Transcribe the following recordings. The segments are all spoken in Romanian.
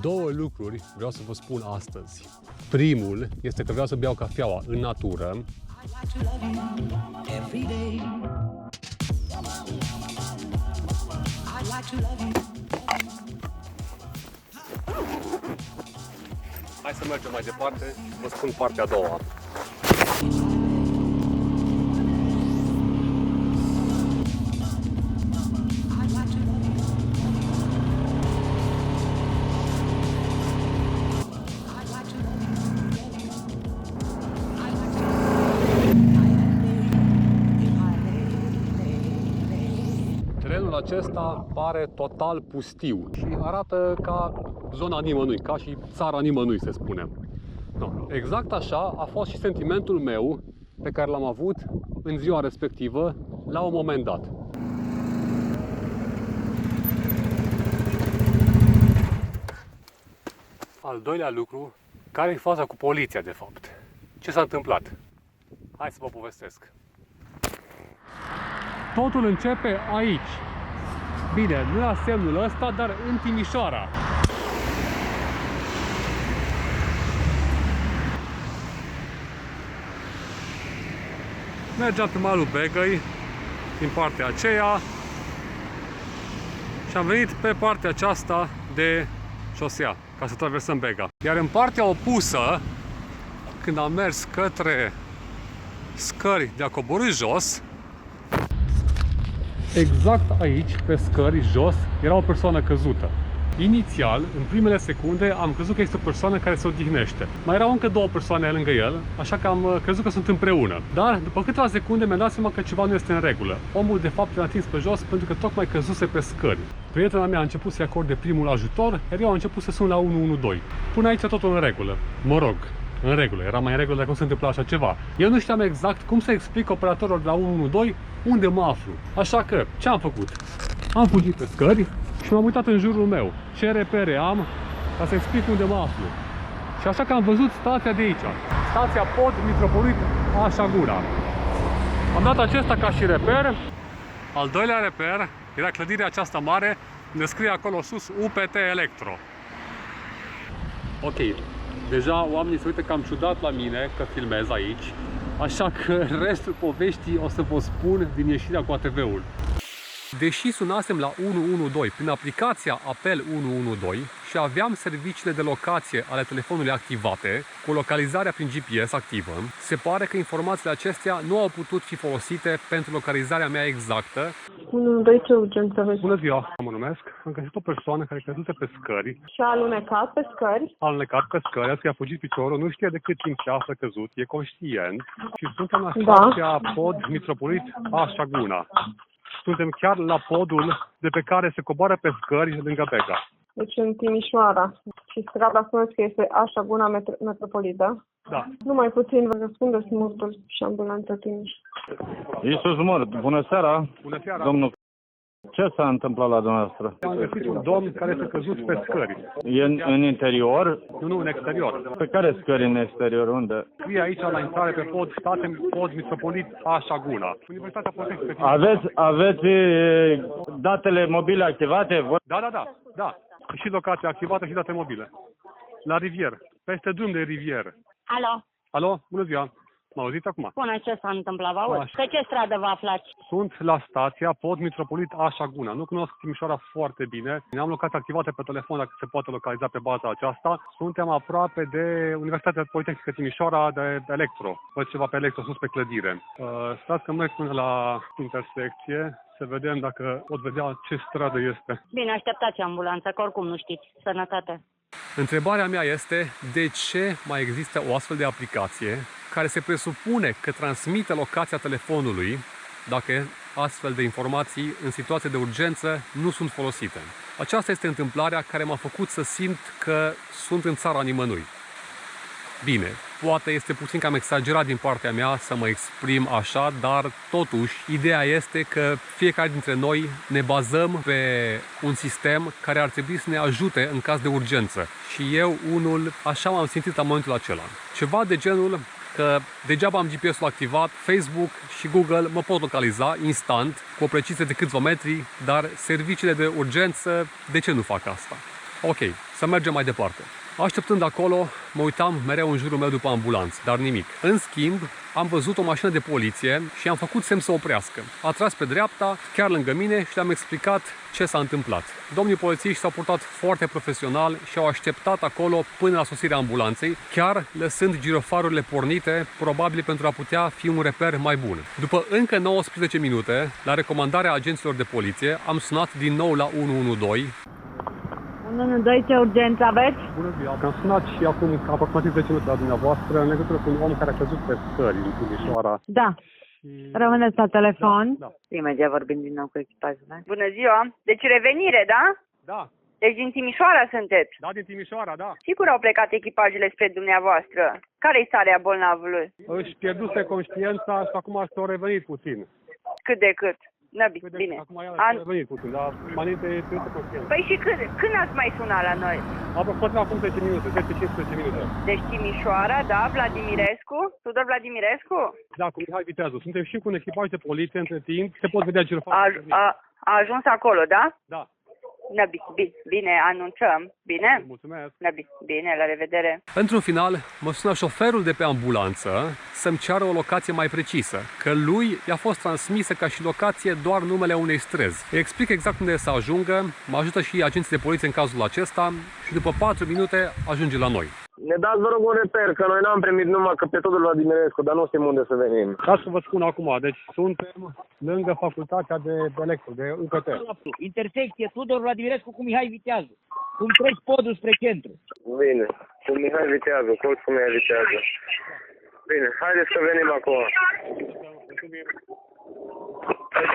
Două lucruri vreau să vă spun astăzi. Primul este că vreau să beau cafeaua în natură. Hai să mergem mai departe și vă spun partea a doua. Terenul acesta pare total pustiu și arată ca zona nimănui, ca și țara nimănui, să spunem. No, exact așa a fost și sentimentul meu pe care l-am avut în ziua respectivă, la un moment dat. Al doilea lucru, care e faza cu poliția de fapt? Ce s-a întâmplat? Hai să vă povestesc. Totul începe aici. Bine, nu la semnul ăsta, dar în Timișoara. Mergeam pe malul Begăi, din partea aceea, și am venit pe partea aceasta de șosea, ca să traversăm Bega. Iar în partea opusă, când am mers către scări de a coborî jos, exact aici, pe scări, jos, era o persoană căzută. Inițial, în primele secunde, am crezut că este o persoană care se odihnește. Mai erau încă două persoane lângă el, așa că am crezut că sunt împreună. Dar, după câteva secunde, mi-am dat seama că ceva nu este în regulă. Omul, de fapt, l-a atins pe jos pentru că tocmai căzuse pe scări. Prietena mea a început să-i acorde primul ajutor, iar eu am început să sun la 112. Până aici totul în regulă. Mă rog, în regulă. Era mai în regulă dacă nu se întâmpla așa ceva. Eu nu știam exact cum să explic operatorilor de la 112 unde mă aflu. Așa că, ce am făcut? Am fugit pe scări și m-am uitat în jurul meu. Ce repere am ca să explic unde mă aflu. Și așa că am văzut stația de aici. Stația Pod Mitropolit Așagura. Am dat acesta ca și reper. Al doilea reper era clădirea aceasta mare, unde scrie acolo sus UPT Electro. Ok, deja oamenii se uită cam ciudat la mine că filmez aici, așa că restul poveștii o să vă spun din ieșirea cu ATV-ul. Deși sunasem la 112 prin aplicația Apel 112 și aveam serviciile de locație ale telefonului activate, cu localizarea prin GPS activă, se pare că informațiile acestea nu au putut fi folosite pentru localizarea mea exactă. 112, ce urgență aveți? Bună ziua, mă numesc. Am găsit o persoană care căzuse pe scări. Și a alunecat pe scări? A alunecat pe scări, asta i-a fugit piciorul, nu știe de cât timp se află căzut, e conștient și suntem la stația Pod Mitropolit Așaguna. Suntem chiar la podul de pe care se coboară pe scări lângă Bega. Deci în Timișoara. Și strada spuneți că este Așaguna Metropolită. Da. Numai puțin vă răspundeți murtul și ambulanța Timiș. Iisus Măr, bună seara! Bună seara! Domnul, ce s-a întâmplat la dumneavoastră? Am găsit un domn care s-a căzut pe scări. E în interior? Nu, în exterior. Pe care scări în exterior? Unde? Scrie aici la intrare pe pod, Pod Mitropolit Așaguna. Universitatea Politehnică. Aveți datele mobile activate? Da. Și locația activată și date mobile. La Rivier, peste drum de Rivier. Alo, Alo, bună ziua! Mă auziți acum? spune ce s-a întâmplat, vă aud. Pe ce stradă vă aflați? Sunt la stația Pod Mitropolit Așaguna. Nu cunosc Timișoara foarte bine. Am locații activate pe telefon dacă se poate localiza pe baza aceasta. Suntem aproape de Universitatea Politehnică Timișoara de Electro. Văd ceva pe Electro sus pe clădire. Stați că merg până la intersecție să vedem dacă pot vedea ce stradă este. Bine, așteptați ambulanța, că oricum nu știți. Sănătate! Întrebarea mea este de ce mai există o astfel de aplicație care se presupune că transmite locația telefonului dacă astfel de informații în situație de urgență nu sunt folosite. Aceasta este întâmplarea care m-a făcut să simt că sunt în țara nimănui. Bine, poate este puțin cam exagerat din partea mea să mă exprim așa, dar totuși ideea este că fiecare dintre noi ne bazăm pe un sistem care ar trebui să ne ajute în caz de urgență. Și eu, unul, așa m-am simțit la momentul acela. Ceva de genul că degeaba am GPS-ul activat, Facebook și Google mă pot localiza instant, cu o precizie de câțiva metri, dar serviciile de urgență, de ce nu fac asta? Ok, să mergem mai departe. Așteptând acolo, mă uitam mereu în jurul meu după ambulanță, dar nimic. În schimb, am văzut o mașină de poliție și am făcut semn să oprească. A tras pe dreapta, chiar lângă mine, și le-am explicat ce s-a întâmplat. Domnii polițiști s-au purtat foarte profesional și au așteptat acolo până la sosirea ambulanței, chiar lăsând girofarurile pornite, probabil pentru a putea fi un reper mai bun. După încă 19 minute, la recomandarea agenților de poliție, am sunat din nou la 112. 112, ce urgență aveți? Bună ziua! Am sunat și acum aproximativ 10 minute la dumneavoastră în legătură cu un om care a căzut pe scări în Timișoara. Da. Rămâneți la telefon. Da. Imediat vorbim din nou cu echipajul. Bună ziua! Deci revenire, da? Da, Deci din Timișoara sunteți. da, din Timișoara, da. Sigur au plecat echipajele spre dumneavoastră. Care-i starea bolnavului? Își pierduse conștiința și acum s-a revenit puțin. Cât de cât? Bine. Acum s-a revenit puțin, dar mai înainte pierduse conștiința. Păi și când ați mai sunat la noi? Aproximativ acum 10 minute, 10-15 minute. Deci Timișoara, da? Vladimirescu? Tudor Vladimirescu? Da, cu Mihai Viteazu. Suntem și cu un echipaj de poliție între timp. Se pot vedea girofarul. A ajuns acolo, da? Da. Bine, anunțăm. Bine? Mulțumesc. Bine, la revedere. Într-un final, mă sună șoferul de pe ambulanță să-mi ceară o locație mai precisă, că lui i-a fost transmisă ca și locație doar numele unei străzi. Îi explic exact unde să ajungă, mă ajută și agenții de poliție în cazul acesta și după 4 minute ajunge la noi. Ne dați, vă rog, un reper, că noi n-am primit numai că pe totul Vladimirescu, dar nu știm unde să venim. Ca să vă spun acum, deci suntem lângă facultatea de electro, de UPT. Intersecție Tudor Vladimirescu cu Mihai Viteazu. Cum treci podul spre centru. Bine, cu Mihai Viteazu, colț cu Mihai Viteazu. Bine, haideți să venim acolo.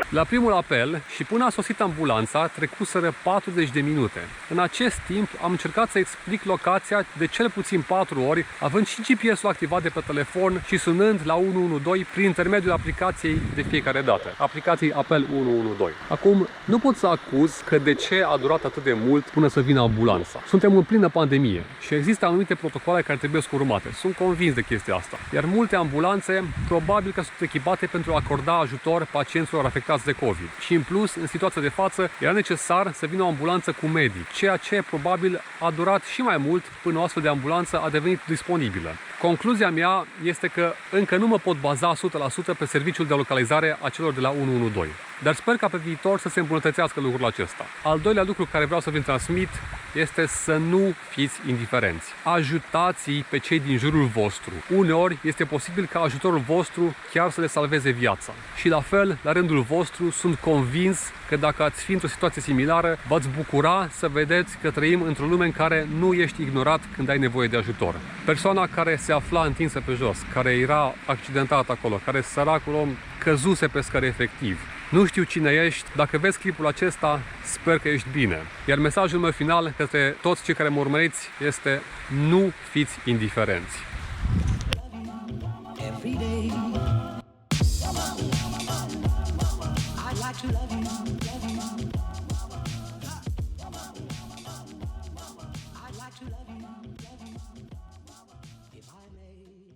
La primul apel și până a sosit ambulanța, trecuseră 40 de minute. În acest timp am încercat să explic locația de cel puțin 4 ori, având și GPS-ul activat de pe telefon și sunând la 112 prin intermediul aplicației de fiecare dată. Aplicației Apel 112. Acum, nu pot să acuz că de ce a durat atât de mult până să vină ambulanța. Suntem în plină pandemie și există anumite protocoale care trebuie urmate. Sunt convins de chestia asta. Iar multe ambulanțe probabil că sunt echipate pentru a acorda ajutor pacienților afectați de COVID. Și în plus, în situația de față, era necesar să vină o ambulanță cu medici, ceea ce probabil a durat și mai mult până o astfel de ambulanță a devenit disponibilă. Concluzia mea este că încă nu mă pot baza 100% pe serviciul de localizare a celor de la 112. Dar sper ca pe viitor să se îmbunătățească lucrul acesta. Al doilea lucru care vreau să vi-l transmit este să nu fiți indiferenți. Ajutați-i pe cei din jurul vostru. Uneori este posibil ca ajutorul vostru chiar să le salveze viața. Și la fel, la rândul vostru, sunt convins că dacă ați fi într-o situație similară, v-ați bucura să vedeți că trăim într-o lume în care nu ești ignorat când ai nevoie de ajutor. Persoana care se afla întinsă pe jos, care era accidentată acolo, care săracul om căzuse pe scări efectiv. Nu știu cine ești, dacă vezi clipul acesta, sper că ești bine. Iar mesajul meu final către toți cei care mă urmăriți este: nu fiți indiferenți. Every day